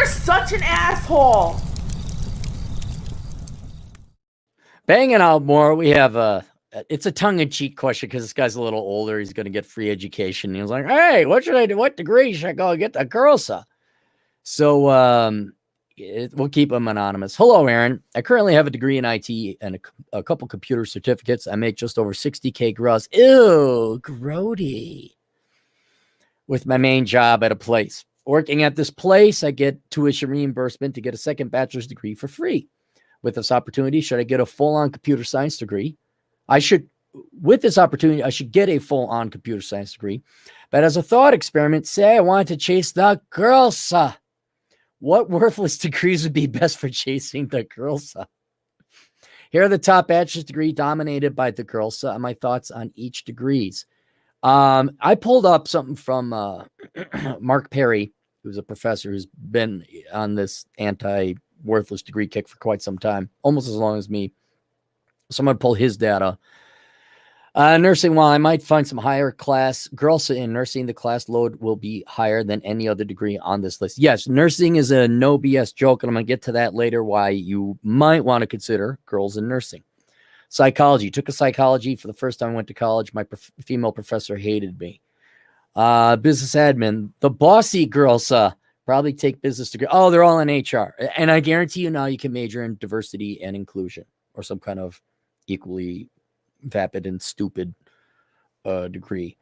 You're such an asshole. Banging out more, we have it's a tongue-in-cheek question because this guy's a little older. He's going to get free education. He was like, hey, what should I do? What degree should I go get the Girlsa? So we'll keep him anonymous. Hello, Aaron. I currently have a degree in IT and a couple computer certificates. I make just over 60K gross. Ew, grody. With my main job at a place. Working at this place, I get tuition reimbursement to get a second bachelor's degree for free. With this opportunity, should I get a full-on computer science degree? With this opportunity, I should get a full-on computer science degree. But as a thought experiment, say I wanted to chase the Girlsa. What worthless degrees would be best for chasing the Girlsa? Here are the top bachelor's degree dominated by the Girlsa and my thoughts on each degrees. I pulled up something from Mark Perry, who's a professor who's been on this anti-worthless degree kick for quite some time, almost as long as me. So I'm going to pull his data. Nursing, while I might find some higher class Girlsa in nursing, the class load will be higher than any other degree on this list. Yes, nursing is a no BS joke, and I'm going to get to that later, why you might want to consider girls in nursing. Psychology. Took a psychology for the first time I went to college. My female professor hated me. Business admin. The bossy Girlsa probably take business degree. Oh, they're all in HR. And I guarantee you now you can major in diversity and inclusion or some kind of equally vapid and stupid degree.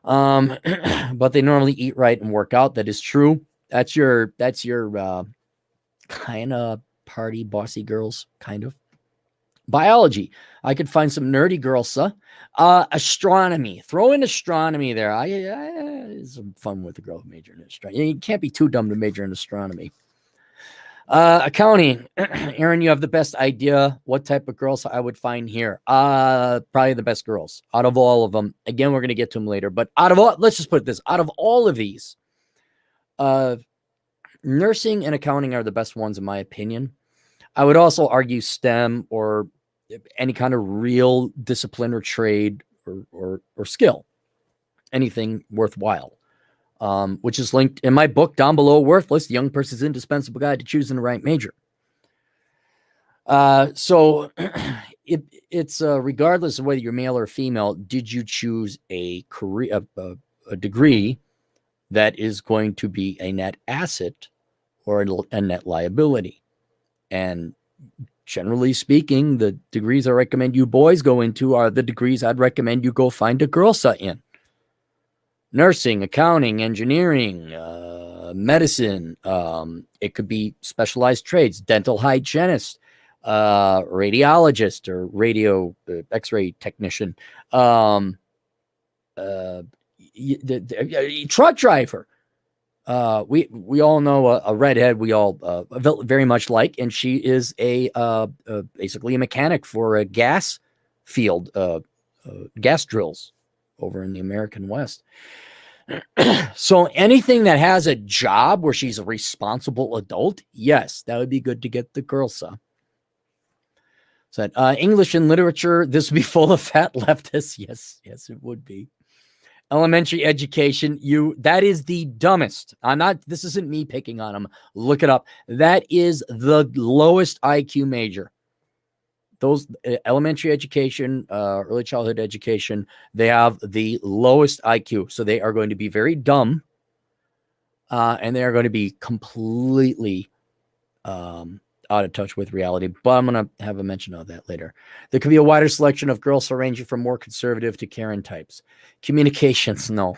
But they normally eat right and work out. That is true. That's your kind of party bossy girls, kind of. Biology. I could find some nerdy Girlsa. Astronomy. Throw in astronomy there. I some fun with the girl who majored in astronomy. You can't be too dumb to major in astronomy. Accounting. Aaron, you have the best idea what type of girls I would find here. Probably the best girls out of all of them. Again, we're going to get to them later, but let's just put it this, out of all of these, nursing and accounting are the best ones in my opinion. I would also argue STEM or any kind of real discipline or trade or skill, anything worthwhile. Which is linked in my book down below, Worthless, the Young Person's Indispensable Guide to Choosing the Right Major. So it's regardless of whether you're male or female, did you choose a career, a degree that is going to be a net asset or a net liability? And generally speaking, the degrees I recommend you boys go into are the degrees I'd recommend you go find a Girlsa in. Nursing, accounting, engineering, medicine. It could be specialized trades, dental hygienist, radiologist or radio X-ray technician, truck driver. We all know a redhead we all very much like, and she is basically a mechanic for a gas field, gas drills over in the American West. So anything that has a job where she's a responsible adult, yes, that would be good to get the Girlsa. So English and literature, this would be full of fat leftists. Yes, it would be. Elementary education, that is the dumbest. This isn't me picking on them. Look it up. That is the lowest IQ major. Those elementary education, early childhood education, they have the lowest IQ. So they are going to be very dumb. And they are going to be completely out of touch with reality. But I'm going to have a mention of that later. There could be a wider selection of girls ranging from more conservative to Karen types. Communications, no.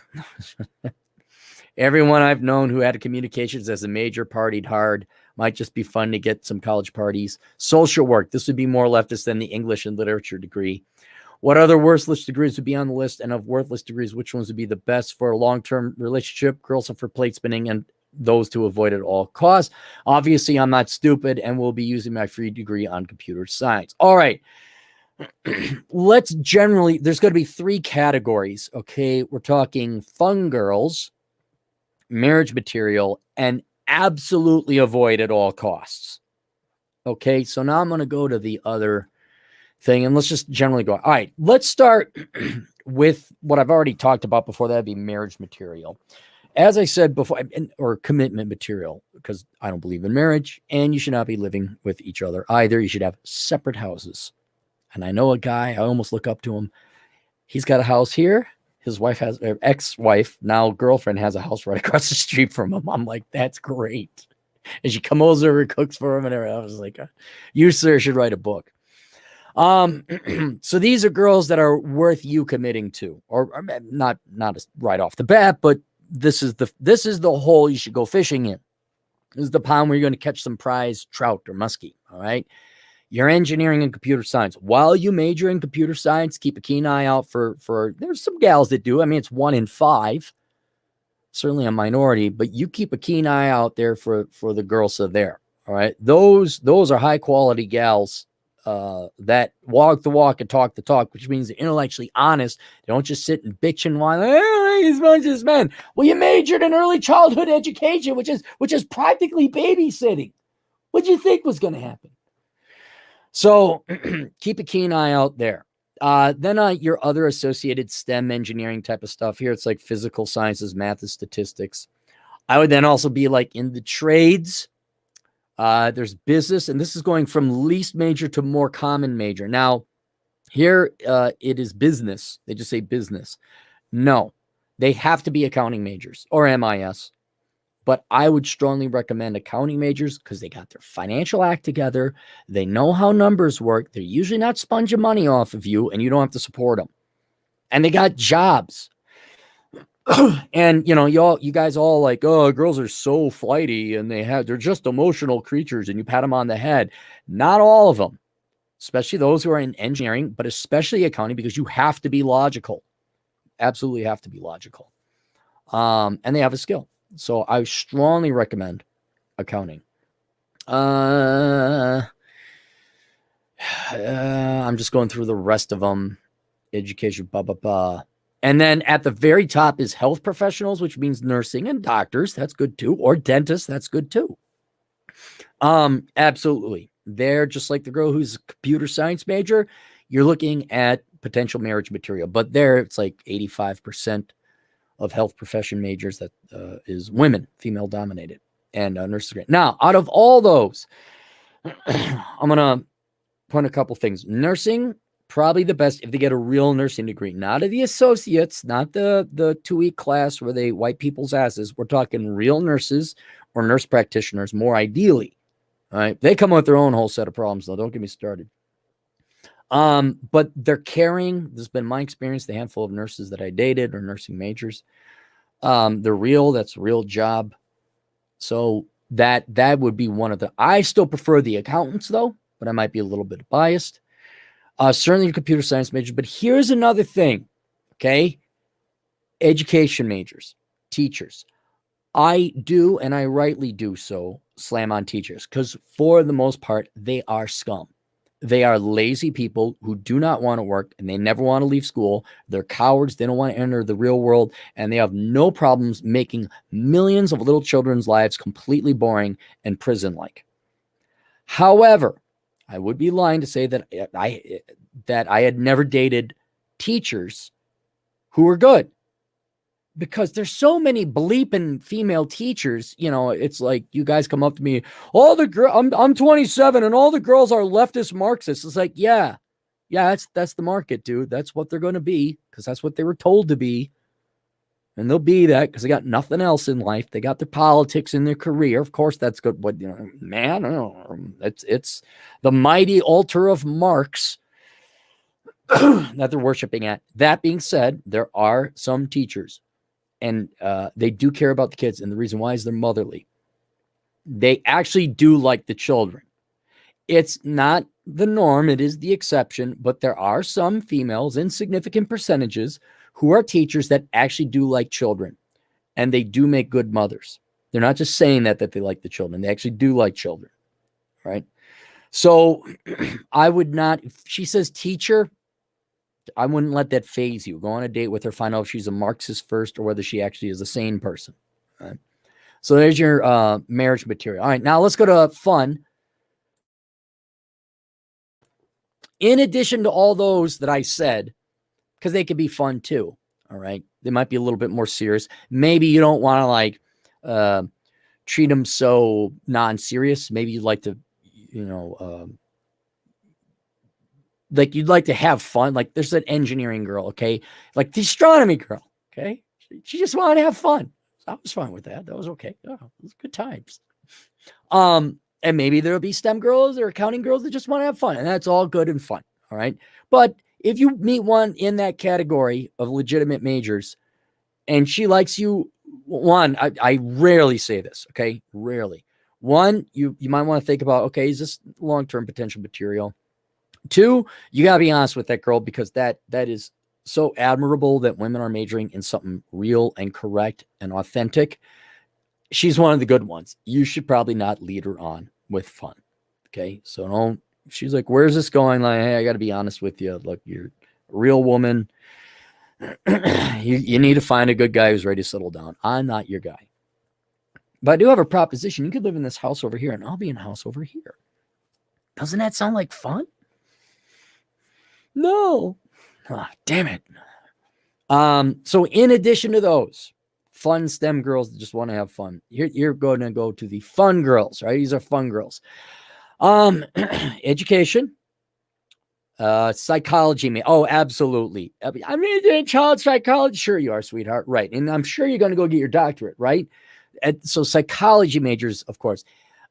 Everyone I've known who had communications as a major partied hard. Might just be fun to get some college parties. Social work. This would be more leftist than the English and literature degree. What other worthless degrees would be on the list? And of worthless degrees, which ones would be the best for a long-term relationship? Girls are for plate spinning and those to avoid at all costs. Obviously, I'm not stupid and will be using my free degree on computer science. All right. There's going to be three categories. Okay. We're talking fun girls, marriage material, and absolutely avoid at all costs. Okay, so now I'm going to go to the other thing, and let's just generally go. All right, let's start with what I've already talked about before. That'd be marriage material. as I said before, or commitment material, because I don't believe in marriage, and you should not be living with each other either. You should have separate houses. And I know a guy, I almost look up to him. He's got a house here. His wife has, ex-wife, now girlfriend, has a house right across the street from him. I'm like, that's great. And she comes over and cooks for him and everything. I was like, you, sir, should write a book. So these are girls that are worth you committing to, or not right off the bat, but this is the hole you should go fishing in. This is the pond where you're going to catch some prize trout or muskie. All right. You're engineering and computer science. While you major in computer science, keep a keen eye out for there's some gals that do. I mean, it's 1 in 5, certainly a minority, but you keep a keen eye out there for the girls that are there. All right. Those are high quality gals that walk the walk and talk the talk, which means they're intellectually honest. They don't just sit and bitch and whine, as much as men. Well, you majored in early childhood education, which is practically babysitting. What do you think was going to happen? So keep a keen eye out there. Then your other associated STEM engineering type of stuff here. It's like physical sciences, math, and statistics. I would then also be like in the trades. There's business, and this is going from least major to more common major. Now, here it is business. They just say business. No, they have to be accounting majors or MIS. But I would strongly recommend accounting majors because they got their financial act together. They know how numbers work. They're usually not sponging money off of you, and you don't have to support them. And they got jobs. And you guys all like, oh, girls are so flighty and they're just emotional creatures, and you pat them on the head. Not all of them, especially those who are in engineering, but especially accounting, because you have to be logical. Absolutely have to be logical. And they have a skill. So I strongly recommend accounting. I'm just going through the rest of them. Education, blah, blah, blah. And then at the very top is health professionals, which means nursing and doctors. That's good too. Or dentists. That's good too. Absolutely. They're just like the girl who's a computer science major. You're looking at potential marriage material, but there it's like 85% of health profession majors that is women, female dominated, and nurses. Now, out of all those, I'm going to point a couple things. Nursing, probably the best if they get a real nursing degree, not of the associates, not the 2-week class where they wipe people's asses. We're talking real nurses or nurse practitioners, more ideally. All right. They come with their own whole set of problems, though. Don't get me started. But they're caring. This has been my experience, the handful of nurses that I dated or nursing majors. They're real. That's a real job. So that would be one of the, I still prefer the accountants though, but I might be a little bit biased. Certainly your computer science major, but here's another thing. Okay. Education majors, teachers. I do, and I rightly do so, slam on teachers because for the most part, they are scum. They are lazy people who do not want to work and they never want to leave school. They're cowards. They don't want to enter the real world, and they have no problems making millions of little children's lives completely boring and prison-like. However, I would be lying to say that I had never dated teachers who were good, because there's so many bleeping female teachers. It's like you guys come up to me, all the girl, I'm 27 and all the girls are leftist Marxists. It's like, yeah, that's the market, dude. That's what they're going to be because that's what they were told to be. And they'll be that because they got nothing else in life. They got their politics and their career. Of course, that's good. But, man, I don't know. It's the mighty altar of Marx that they're worshiping at. That being said, there are some teachers, and they do care about the kids. And the reason why is they're motherly. They actually do like the children. It's not the norm. It is the exception. But there are some females in significant percentages who are teachers that actually do like children. And they do make good mothers. They're not just saying that they like the children. They actually do like children. Right? So I would not, if she says teacher, I wouldn't let that phase you. Go on a date with her, find out if she's a Marxist first or whether she actually is a sane person. Right? So there's your marriage material. All right, now let's go to fun. In addition to all those that I said, because they could be fun too. All right. They might be a little bit more serious. Maybe you don't want to like treat them so non-serious. Maybe you'd like to, like you'd like to have fun. Like there's an engineering girl, okay? Like the astronomy girl, okay? She just wanted to have fun. So I was fine with that. That was okay. Oh, it was good times. And maybe there'll be STEM girls or accounting girls that just want to have fun, and that's all good and fun. All right. But if you meet one in that category of legitimate majors and she likes you, one, I rarely say this, okay? Rarely. One, you might want to think about, okay, is this long-term potential material? Two, you got to be honest with that girl, because that is so admirable that women are majoring in something real and correct and authentic. She's one of the good ones. You should probably not lead her on with fun. Okay. So don't, she's like, where's this going? Like, hey, I got to be honest with you. Look, you're a real woman. you need to find a good guy who's ready to settle down. I'm not your guy. But I do have a proposition. You could live in this house over here and I'll be in a house over here. Doesn't that sound like fun? No. Oh, damn it. So in addition to those fun STEM girls that just want to have fun, you're going to go to the fun girls, right? These are fun girls. Education, psychology. Oh, absolutely. I'm doing child psychology. Sure you are, sweetheart. Right. And I'm sure you're going to go get your doctorate, right? So psychology majors, of course.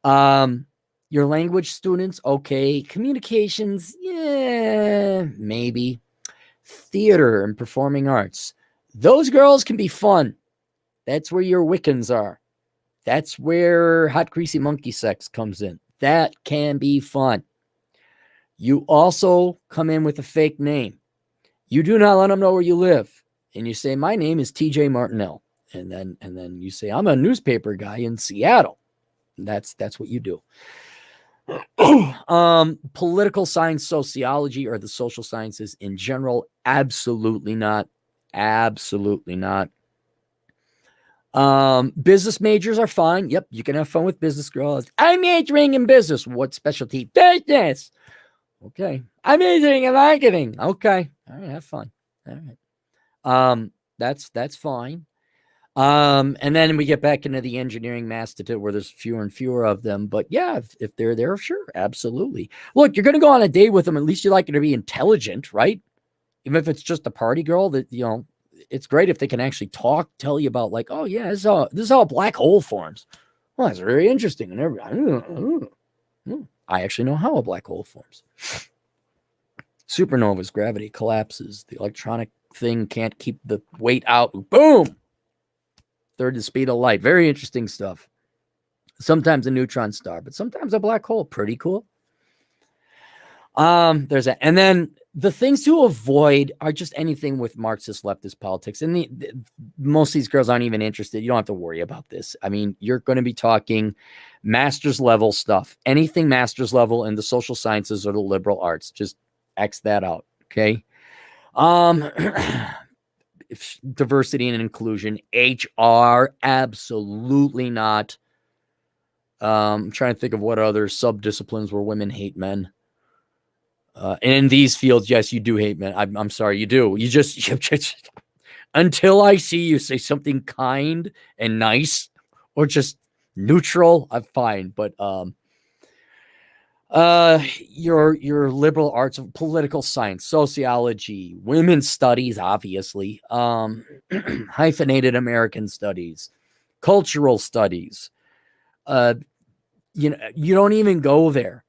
Your language students, okay. Communications, yeah, maybe. Theater and performing arts. Those girls can be fun. That's where your Wiccans are. That's where hot, greasy monkey sex comes in. That can be fun. You also come in with a fake name. You do not let them know where you live. And you say, my name is TJ Martinell. And then you say, I'm a newspaper guy in Seattle. And that's what you do. Political science, sociology, or the social sciences in general, absolutely not. Absolutely not. Business majors are fine. Yep, you can have fun with business girls. I'm majoring in business. What specialty? Business. Okay. I'm majoring in marketing. Okay. All right, have fun. All right. That's fine. And then we get back into the engineering master where there's fewer and fewer of them. But yeah, if they're there, sure, absolutely. Look, you're going to go on a date with them. At least you like her to be intelligent, right? Even if it's just a party girl, that, it's great if they can actually tell you about like, oh yeah, this is how a black hole forms. Well, that's very interesting. And I actually know how a black hole forms. Supernovas, gravity collapses. The electronic thing can't keep the weight out. Boom. Third the speed of light. Very interesting stuff. Sometimes a neutron star, but sometimes a black hole. Pretty cool. There's that. And then the things to avoid are just anything with Marxist leftist politics. And most of these girls aren't even interested. You don't have to worry about this. I mean, you're going to be talking master's level stuff. Anything master's level in the social sciences or the liberal arts. Just X that out. Okay. Diversity and inclusion, HR, absolutely not. I'm trying to think of what other subdisciplines where women hate men. And in these fields, yes, you do hate men. I'm sorry, you do. You just until I see you say something kind and nice or just neutral, I'm fine. But your liberal arts, political science, sociology, women's studies, obviously, hyphenated American studies, cultural studies. You don't even go there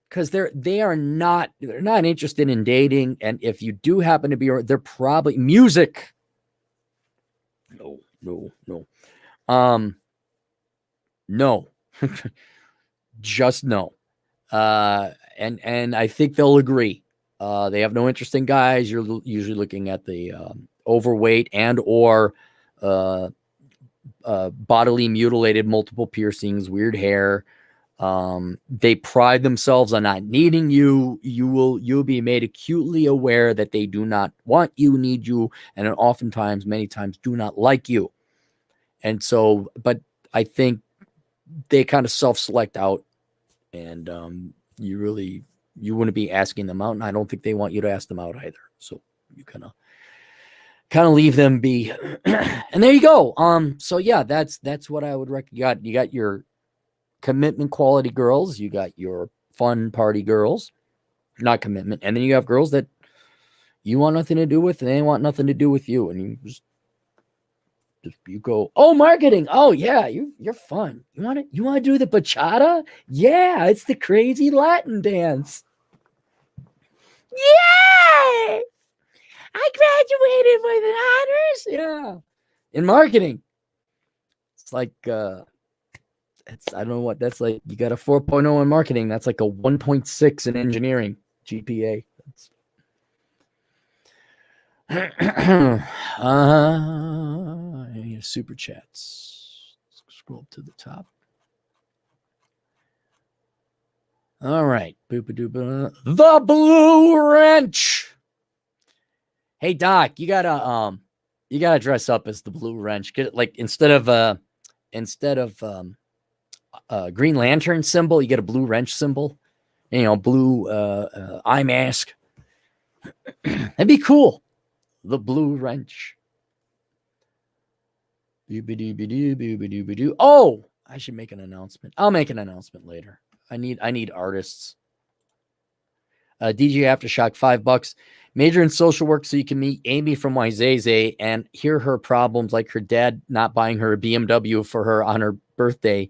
because they're not interested in dating. And if you do happen to be, they're probably music. No. No, just no. And I think they'll agree. They have no interest in guys. You're usually looking at the overweight and or bodily mutilated, multiple piercings, weird hair. They pride themselves on not needing you. You'll be made acutely aware that they do not want you, need you, and oftentimes, many times, do not like you. And so, but I think they kind of self-select out. And you wouldn't be asking them out, and I don't think they want you to ask them out either. So you kind of kind of leave them be. And there you go. So yeah, that's what I would recommend. You got your commitment quality girls, you got your fun party girls, not commitment, and then you have girls that you want nothing to do with, and they want nothing to do with you, and you just you go, oh, marketing, oh yeah, you're fun. You want to do the bachata? Yeah, it's the crazy Latin dance. Yeah, I graduated with honors. Yeah, in marketing, it's like it's I don't know what that's like. You got a 4.0 in marketing. That's like a 1.6 in engineering GPA. Super chats. Let's scroll up to the top. All right. Boopa-doopa. The Blue Wrench. Hey Doc, you gotta dress up as the Blue Wrench. Get it, like instead of Green Lantern symbol, you get a blue wrench symbol. You know, blue eye mask. That'd be cool. The Blue Wrench. Oh, I should make an announcement. I'll make an announcement later. I need artists. DJ Aftershock, $5. Major in social work so you can meet Amy from Wayzata and hear her problems, like her dad not buying her a BMW for her on her birthday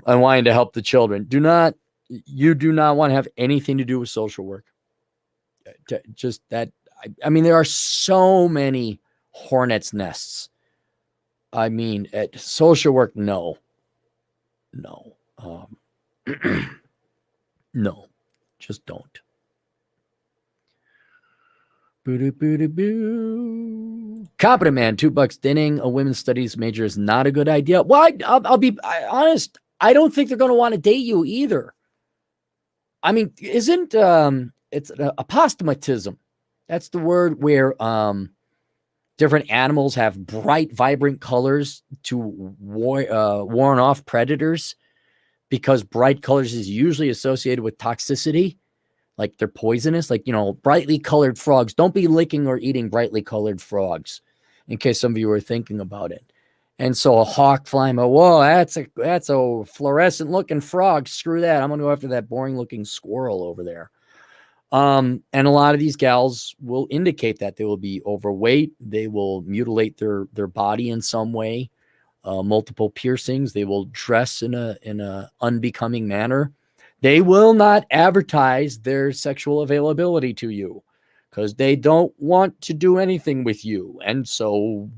and wanting to help the children. You do not want to have anything to do with social work. Just that. I mean, there are so many hornets' nests. I mean, at social work, no. No, just don't. Competent man, $2. Dinning a women's studies major is not a good idea. Well, I'll be honest. I don't think they're going to want to date you either. I mean, isn't it's apostomatism? That's the word where different animals have bright, vibrant colors to warn off predators, because bright colors is usually associated with toxicity, like they're poisonous. Like, you know, brightly colored frogs. Don't be licking or eating brightly colored frogs, in case some of you were thinking about it. And so a hawk flying, whoa, that's a fluorescent looking frog. Screw that. I'm going to go after that boring looking squirrel over there. And a lot of these gals will indicate that they will be overweight. They will mutilate their body in some way, multiple piercings. They will dress in a unbecoming manner. They will not advertise their sexual availability to you because they don't want to do anything with you. And so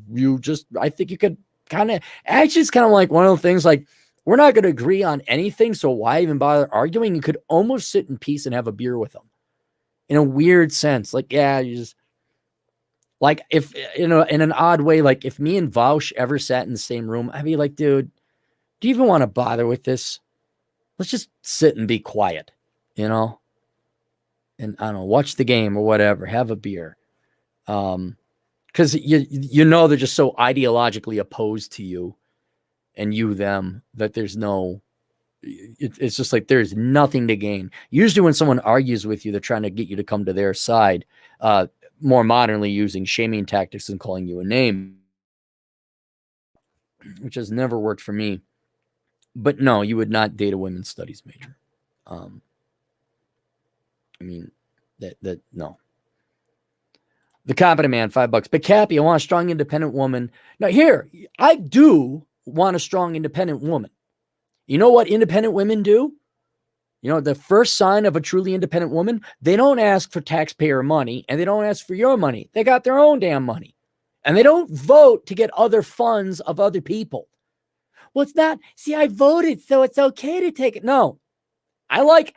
I think you could it's kind of like one of the things, like, we're not going to agree on anything, so why even bother arguing? You could almost sit in peace and have a beer with them. In a weird sense, like, yeah, you just like, if, you know, in an odd way, like if me and Vaush ever sat in the same room, I'd be like, dude, do you even want to bother with this? Let's just sit and be quiet, you know, and I don't know, watch the game or whatever, have a beer. Because you know they're just so ideologically opposed to you and you them that there's no. It's just like there's nothing to gain. Usually when someone argues with you, they're trying to get you to come to their side, more modernly using shaming tactics and calling you a name, which has never worked for me. But no, you would not date a women's studies major. I mean, that no. The Competent Man, $5. But Cappy, I want a strong, independent woman. Now here, I do want a strong, independent woman. You know what independent women do? You know, the first sign of a truly independent woman, they don't ask for taxpayer money and they don't ask for your money. They got their own damn money. And they don't vote to get other funds of other people. Well, it's not, see, I voted, so it's okay to take it. No, I like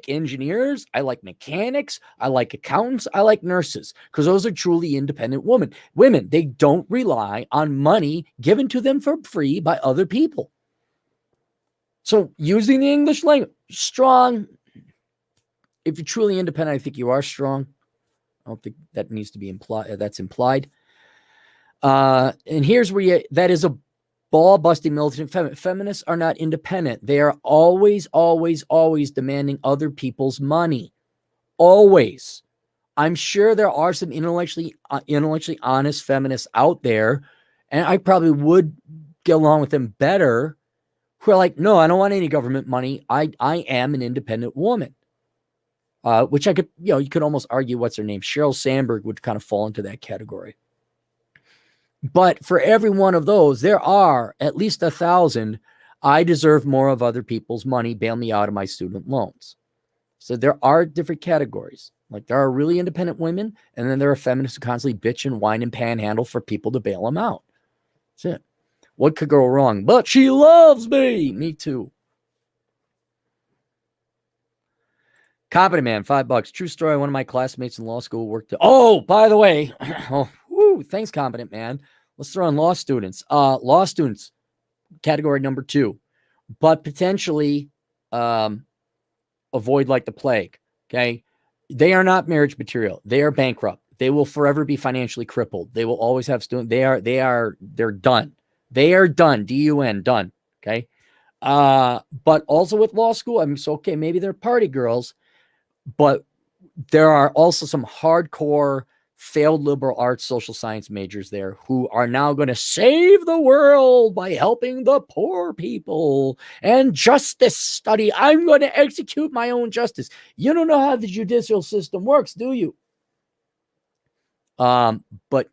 engineers. I like mechanics. I like accountants. I like nurses, because those are truly independent women. Women, they don't rely on money given to them for free by other people. So using the English language, strong. If you're truly independent, I think you are strong. I don't think that needs to be implied. That's implied. And here's where that is a ball busting militant feminists are not independent. They are always, always, always demanding other people's money. Always. I'm sure there are some intellectually honest feminists out there, and I probably would get along with them better, who are like, no, I don't want any government money. I am an independent woman. Which I could, you could almost argue what's her name? Sheryl Sandberg would kind of fall into that category. But for every one of those, there are at least 1,000. I deserve more of other people's money. Bail me out of my student loans. So there are different categories. Like there are really independent women, and then there are feminists who constantly bitch and whine and panhandle for people to bail them out. That's it. What could go wrong? But she loves me. Me too. Competent man, $5. True story. One of my classmates in law school worked. Oh, by the way, thanks, competent man. Let's throw in law students. Law students, category number 2, but potentially avoid like the plague. Okay, they are not marriage material. They are bankrupt. They will forever be financially crippled. They will always have students. They're done. They are done. DUN, done. Okay. But also with law school, I mean, so okay, maybe they're party girls. But there are also some hardcore failed liberal arts, social science majors there who are now going to save the world by helping the poor people and justice study. I'm going to execute my own justice. You don't know how the judicial system works, do you? But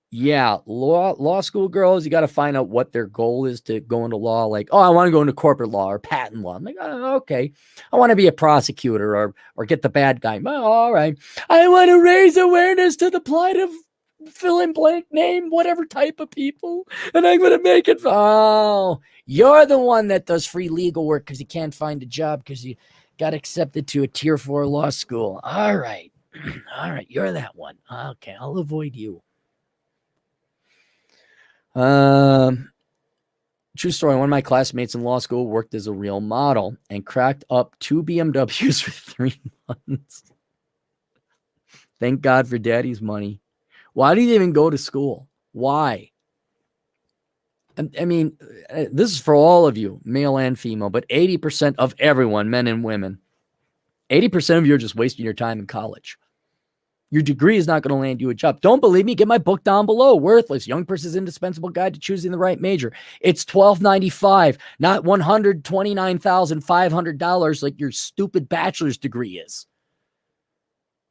yeah, law school girls, you got to find out what their goal is to go into law. Like, oh, I want to go into corporate law or patent law. I'm like, oh, okay. I want to be a prosecutor or get the bad guy. Oh, all right. I want to raise awareness to the plight of fill in blank name, whatever type of people. And I'm going to make it. Oh, you're the one that does free legal work because you can't find a job because you got accepted to a tier 4 law school. All right. All right. You're that one. Okay. I'll avoid you. True story. One of my classmates in law school worked as a real model and cracked up 2 BMWs for 3 months. Thank God for daddy's money. Why did he even go to school? Why? I mean, this is for all of you, male and female, but 80% of everyone, men and women, 80% of you are just wasting your time in college. Your degree is not going to land you a job. Don't believe me? Get my book down below. Worthless. Young Person's Indispensable Guide to Choosing the Right Major. It's $12.95, not $129,500 like your stupid bachelor's degree is.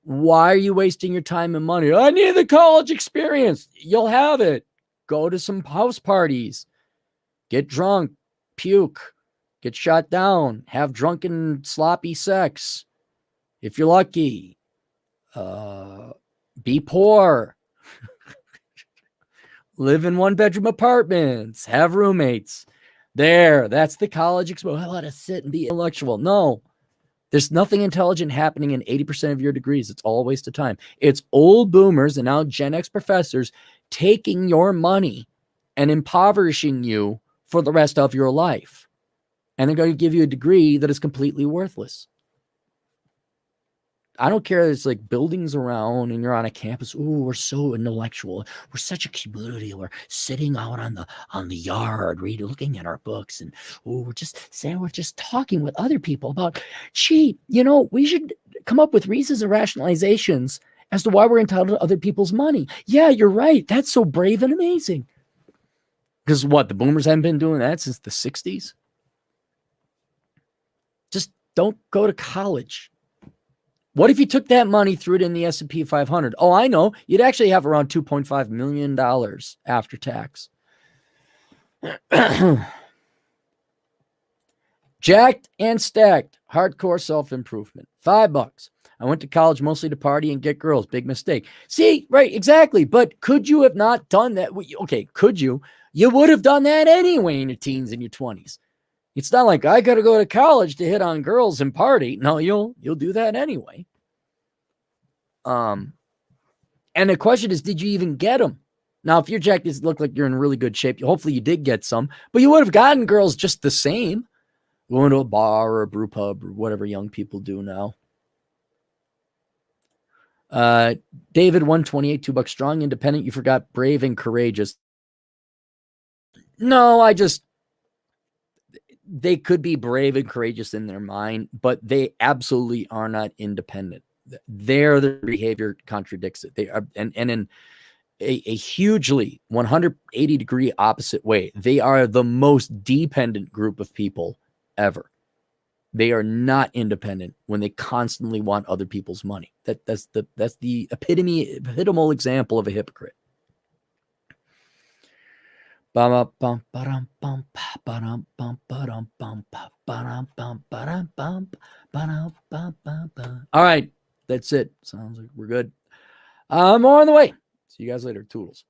Why are you wasting your time and money? I need the college experience. You'll have it. Go to some house parties. Get drunk. Puke. Get shot down. Have drunken, sloppy sex. If you're lucky. Be poor. Live in 1-bedroom apartments. Have roommates. That's the college exposure. I want to sit and be intellectual. No, there's nothing intelligent happening in 80% of your degrees. It's all a waste of time. It's old boomers and now Gen X professors taking your money and impoverishing you for the rest of your life. And they're going to give you a degree that is completely worthless. I don't care. There's like buildings around and you're on a campus. Ooh, we're so intellectual. We're such a community. We're sitting out on the yard, looking at our books. And we're just talking with other people about, gee, we should come up with reasons and rationalizations as to why we're entitled to other people's money. Yeah, you're right. That's so brave and amazing. Because the boomers haven't been doing that since the 60s? Just don't go to college. What if you took that money, threw it in the S&P 500? Oh, I know. You'd actually have around $2.5 million after tax. Jacked and stacked. Hardcore self-improvement. $5. I went to college mostly to party and get girls. Big mistake. See, right, exactly. But could you have not done that? Okay, could you? You would have done that anyway in your teens and your 20s. It's not like I got to go to college to hit on girls and party. No, you'll do that anyway. And the question is, did you even get them? Now, if your jackets look like you're in really good shape, hopefully you did get some, but you would have gotten girls just the same. Going to a bar or a brew pub or whatever young people do now. David 128, $2 strong, independent. You forgot brave and courageous. No, they could be brave and courageous in their mind, but they absolutely are not independent. their behavior contradicts it. They are, and in a hugely 180-degree opposite way, they are the most dependent group of people ever. They are not independent when they constantly want other people's money. That's the epitomal example of a hypocrite. All right, that's it. Sounds like we're good. More on the way. See you guys later. Toodles.